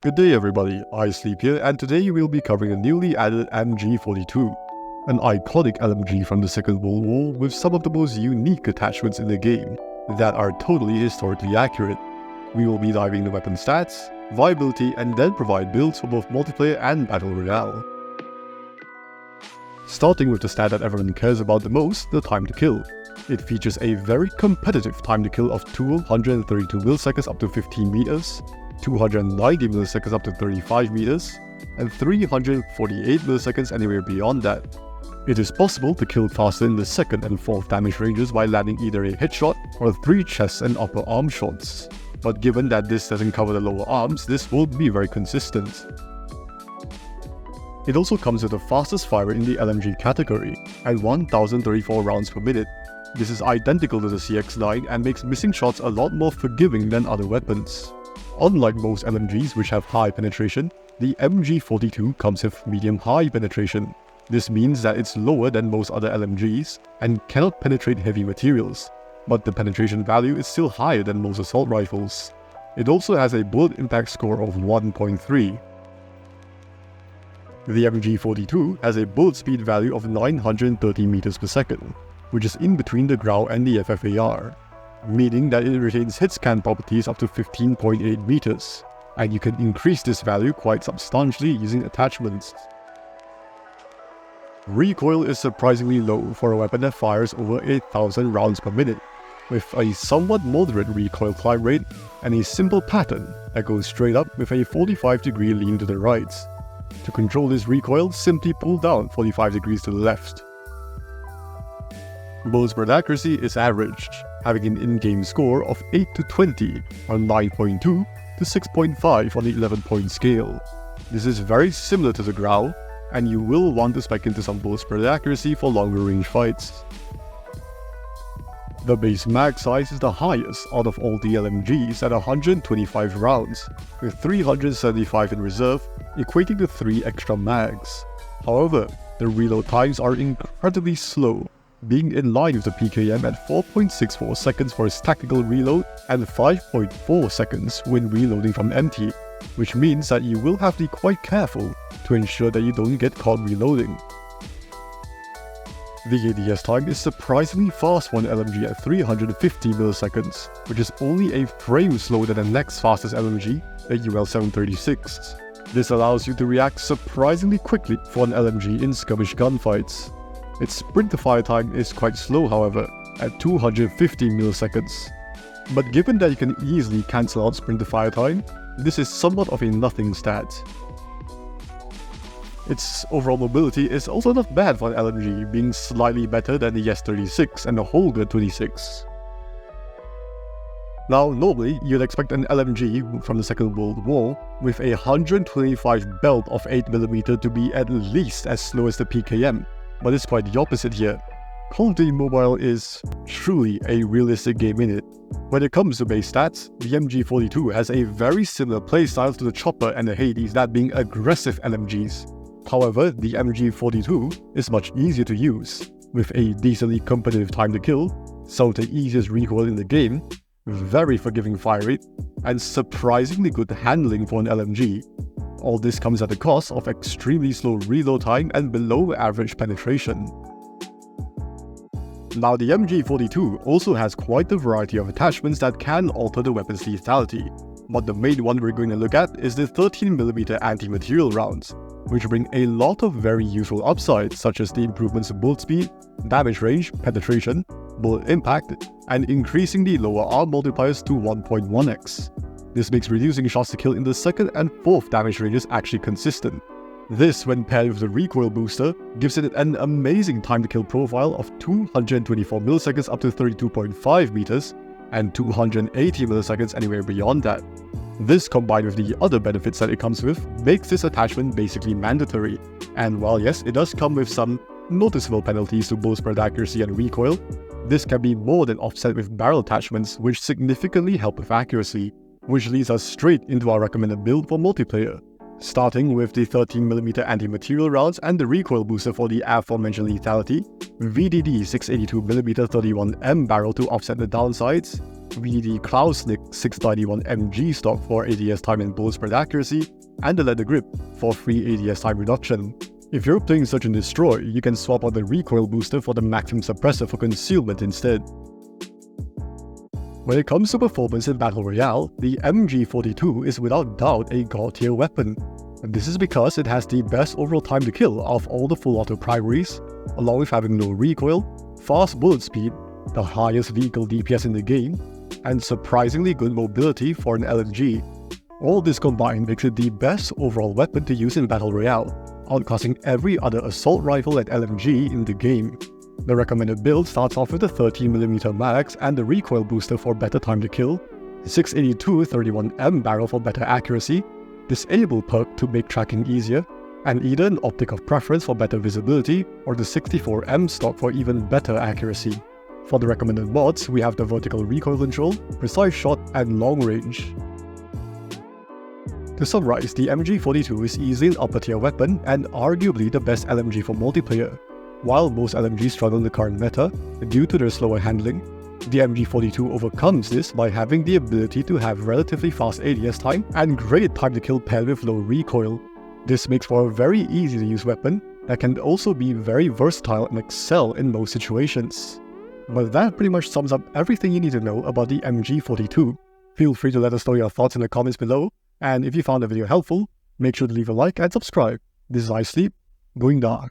Good day everybody, I Sleep here, and today we'll be covering a newly added MG42, an iconic LMG from the Second World War with some of the most unique attachments in the game that are totally historically accurate. We will be diving into weapon stats, viability, and then provide builds for both multiplayer and battle royale. Starting with the stat that everyone cares about the most, the time to kill. It features a very competitive time to kill of 232 milliseconds up to 15 meters, 290 milliseconds up to 35 meters, and 348 milliseconds anywhere beyond that. It is possible to kill faster in the second and fourth damage ranges by landing either a headshot or 3 chest and upper arm shots. But given that this doesn't cover the lower arms, this won't be very consistent. It also comes with the fastest fire in the LMG category, at 1034 rounds per minute. This is identical to the CX-9 and makes missing shots a lot more forgiving than other weapons. Unlike most LMGs which have high penetration, the MG42 comes with medium-high penetration. This means that it's lower than most other LMGs and cannot penetrate heavy materials, but the penetration value is still higher than most assault rifles. It also has a bullet impact score of 1.3. The MG42 has a bullet speed value of 930 meters per second, which is in between the Grau and the FFAR, meaning that it retains hit scan properties up to 15.8 meters, and you can increase this value quite substantially using attachments. Recoil is surprisingly low for a weapon that fires over 8,000 rounds per minute, with a somewhat moderate recoil climb rate and a simple pattern that goes straight up with a 45-degree lean to the right. To control this recoil, simply pull down 45 degrees to the left. Bullet spread accuracy is average, having an in-game score of 8 to 20 on 9.2 to 6.5 on the 11-point scale. This is very similar to the Grau, and you will want to spec into some bullet spread accuracy for longer range fights. The base mag size is the highest out of all the LMGs at 125 rounds, with 375 in reserve, equating to 3 extra mags. However, the reload times are incredibly slow, being in line with the PKM at 4.64 seconds for its tactical reload and 5.4 seconds when reloading from empty, which means that you will have to be quite careful to ensure that you don't get caught reloading. The ADS time is surprisingly fast for an LMG at 350 milliseconds, which is only a frame slower than the next fastest LMG, the UL-736. This allows you to react surprisingly quickly for an LMG in skirmish gunfights. Its sprint to fire time is quite slow, however, at 250 milliseconds. But given that you can easily cancel out sprint to fire time, this is somewhat of a nothing stat. Its overall mobility is also not bad for an LMG, being slightly better than the S-36 and the Holger 26. Now, normally, you'd expect an LMG from the Second World War with a 125 belt of 8mm to be at least as slow as the PKM, but it's quite the opposite here. Call of Duty Mobile is truly a realistic game in it. When it comes to base stats, the MG42 has a very similar playstyle to the Chopper and the Hades, that being aggressive LMGs. However, the MG42 is much easier to use, with a decently competitive time to kill, some of the easiest recoil in the game, very forgiving fire rate, and surprisingly good handling for an LMG. All this comes at the cost of extremely slow reload time and below average penetration. Now, the MG42 also has quite a variety of attachments that can alter the weapon's lethality, but the main one we're going to look at is the 13mm anti-material rounds, which bring a lot of very useful upsides such as the improvements in bullet speed, damage range, penetration, bullet impact, and increasing the lower arm multipliers to 1.1x. This makes reducing shots to kill in the second and fourth damage ranges actually consistent. This, when paired with the recoil booster, gives it an amazing time to kill profile of 224 milliseconds up to 32.5 meters and 280 milliseconds anywhere beyond that. This, combined with the other benefits that it comes with, makes this attachment basically mandatory. And while yes, it does come with some noticeable penalties to bullet spread accuracy and recoil, this can be more than offset with barrel attachments which significantly help with accuracy, which leads us straight into our recommended build for multiplayer. Starting with the 13mm anti-material rounds and the recoil booster for the aforementioned lethality, VDD 682mm 31M barrel to offset the downsides, VDD Cloudslick 691 MG stock for ADS time and bullet spread accuracy, and the leather grip for free ADS time reduction. If you're playing Search and Destroy, you can swap out the recoil booster for the maximum suppressor for concealment instead. When it comes to performance in Battle Royale, the MG42 is without doubt a god tier weapon. And this is because it has the best overall time to kill of all the full auto primaries, along with having low recoil, fast bullet speed, the highest vehicle DPS in the game, and surprisingly good mobility for an LMG. All this combined makes it the best overall weapon to use in Battle Royale, outclassing every other assault rifle and LMG in the game. The recommended build starts off with the 13mm mags and the recoil booster for better time to kill, the 682 31M barrel for better accuracy, disable perk to make tracking easier, and either an optic of preference for better visibility or the 64M stock for even better accuracy. For the recommended mods, we have the vertical recoil control, precise shot, and long range. To summarize, the MG42 is easily an upper tier weapon and arguably the best LMG for multiplayer. While most LMGs struggle in the current meta due to their slower handling, the MG42 overcomes this by having the ability to have relatively fast ADS time and great time to kill paired with low recoil. This makes for a very easy to use weapon that can also be very versatile and excel in most situations. But that pretty much sums up everything you need to know about the MG42. Feel free to let us know your thoughts in the comments below, and if you found the video helpful, make sure to leave a like and subscribe. This is iSleep, going dark.